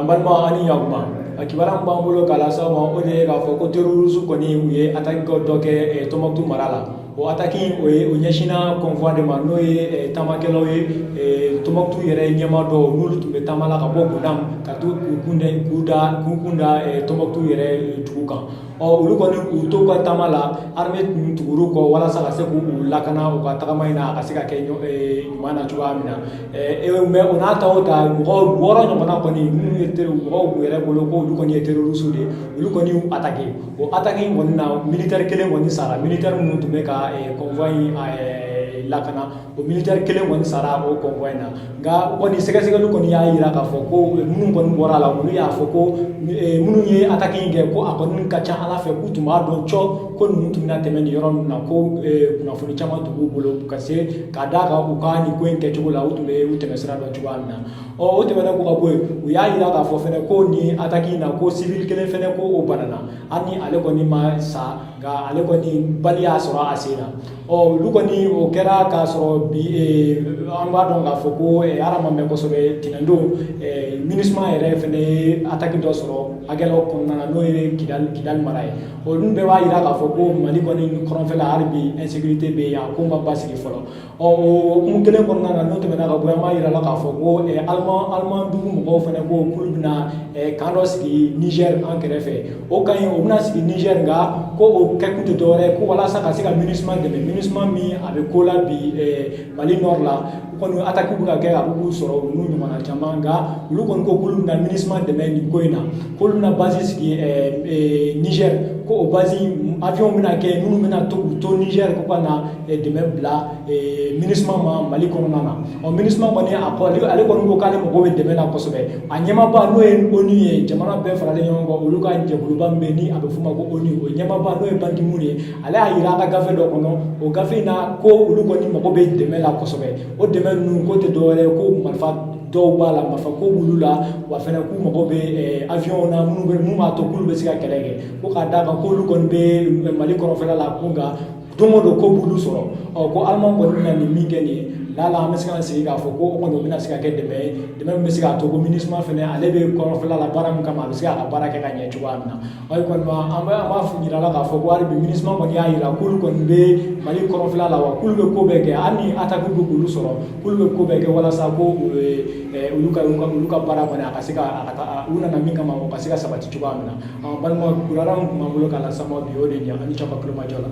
an balima ani yakuma kibaran b'an bolo k'a lase aw ma o de ye k'a fɔ ko terroristes kɔni u ye attaque dɔ kɛ Tombouctou mara la o attaque o ɲɛsinna convoi de ma n'o ye taamakɛlaw ye Tombouctou yɛrɛ ɲɛmaa dɔw n'olu tun bɛ taama la ka bɔ Goudam ka to k'u kunda Tombouctou yɛrɛ dugu kan olu kɔni k'u to ka taama la armée tun tugur'u kɔ walasa ka se k'u lakana u ka tagama in na a ka se ka kɛ ɲuman na cogoya min na mais o n'a ta o ta mɔgɔ 6 ɲɔgɔnna kɔni minnu ye mɔgɔw yɛrɛ bolo ko olu kɔni ye terroristes de ye olu kɔni y'u attaqué o attaque in kɔni na militaire kelen kɔni sara militaire minnu tun bɛ ka convoi in lakana o militaire kelen kɔni sara o convoi in na nka kɔni sɛgɛsɛgɛli kɔni y'a jira k'a fɔ ko minnu kɔni bɔra la olu y'a fɔ ko minnu ye attaque in kɛ ko a kɔni ka ca Ala fɛ k'u tun b'a dɔn cɔ ko ninnu tun bɛna tɛmɛ nin yɔrɔ ninnu na ko kunnafoni caman tun b'u bolo ka se ka d'a kan u ka nin ko in kɛcogo la u tun bɛ u tɛmɛ sira dɔn cogoya min na o tɛmɛnen ko ka bɔ yen u y'a jira k'a fɔ fɛnɛ ko nin attaque in na ko civil kelen fɛnɛ ko o banana hali ni ale kɔni ma sa nka ale kɔni bali y'a sɔrɔ a sen na olu kɔni o kɛra k'a sɔrɔ bi an b'a dɔn k'a fɔ ko ala ma mɛn kosɛbɛ tɛnɛndon MINUSMA yɛrɛ fɛnɛ ye attaque dɔ sɔrɔ hakɛlaw kɔnɔna na n'o ye Kidali mara ye olu bɛɛ b'a jira k'a fɔ ko Mali kɔni kɔrɔnfɛla hali bi insécurité bɛ yen a ko ma basigi fɔlɔ o hukumu kelen kɔnɔna na n'o tɛmɛna ka bɔ yen an b'a jira la k'a fɔ ko Allemand dugu mɔgɔw fɛnɛ ko k'olu bɛna kan dɔ sigi Niger an kɛrɛfɛ o kan in o bɛna sigi Niger nka ko o kɛkun tɛ dɔwɛrɛ ye ko walasa ka se ka MINUSMA dɛmɛ MINUSMA min a bɛ ko la bi Mali nord la kɔni attaque bɛ ka kɛ a b'u sɔrɔ u n'u ɲɔgɔnna caman nka olu kɔni ko k'olu bɛna MINUSMA dɛmɛ nin ko in na k'olu bɛna base sigi Niger ko o base avion bɛna kɛ minnu bɛna to k'u to Niger ko ka na dɛmɛ bila MINUSMA ma Mali kɔnɔna na MINUSMA kɔni ale kɔni ko k'ale mago bɛ dɛmɛ la kosɛbɛ a ɲɛmaaba n'o ye ONU ye jamana bɛɛ faralen ɲɔgɔn kan olu ka jɛkuluba min bɛ ni a bɛ f'o ma ko ONU o ɲɛmaaba n'o ye Ban Ki-moon ye ale y'a jira an ka gafe dɔ kɔnɔ o gafe in na ko olu kɔni mago bɛ dɛmɛ la kosɛbɛ o dɛmɛ ninnu ko tɛ dɔwɛrɛ ye ko marifa dɔw b'a la marifa ko b'olu la wa fɛnɛ k'u mago bɛ avion na minnu b'a to k'olu bɛ se ka kɛlɛ kɛ ko k'a d'a kan k'olu kɔni bɛ Mali kɔrɔnfɛla la ko nka don o don ko b'olu sɔrɔ ko Allemand kɔni bɛna nin min kɛ nin ye lala an bɛ se ka segin k'a fɔ ko o kɔni o bɛna se ka kɛ dɛmɛ ye dɛmɛ min bɛ se k'a to ko MINUSMA fɛnɛ ale bɛ kɔrɔnfɛla la baara min kama a bɛ se k'a ka baara kɛ ka ɲɛ cogoya min na o kɔni an b'a yira la k'a fɔ ko hali bi MINUSMA kɔni y'a jira k'olu kɔni bɛ Mali kɔrɔnfɛla la wa k'olu bɛ ko bɛɛ kɛ hali ni attaque bɛ k'olu sɔrɔ k'olu bɛ ko bɛɛ kɛ walasa ko olu ka baara kɔni a ka se ka u nana min kama o ka se ka sabati cogoya min na balima kibaruya min tun b'an bolo k'a lase aw ma bi o de ye ani cɛ ka kulomajɔ la.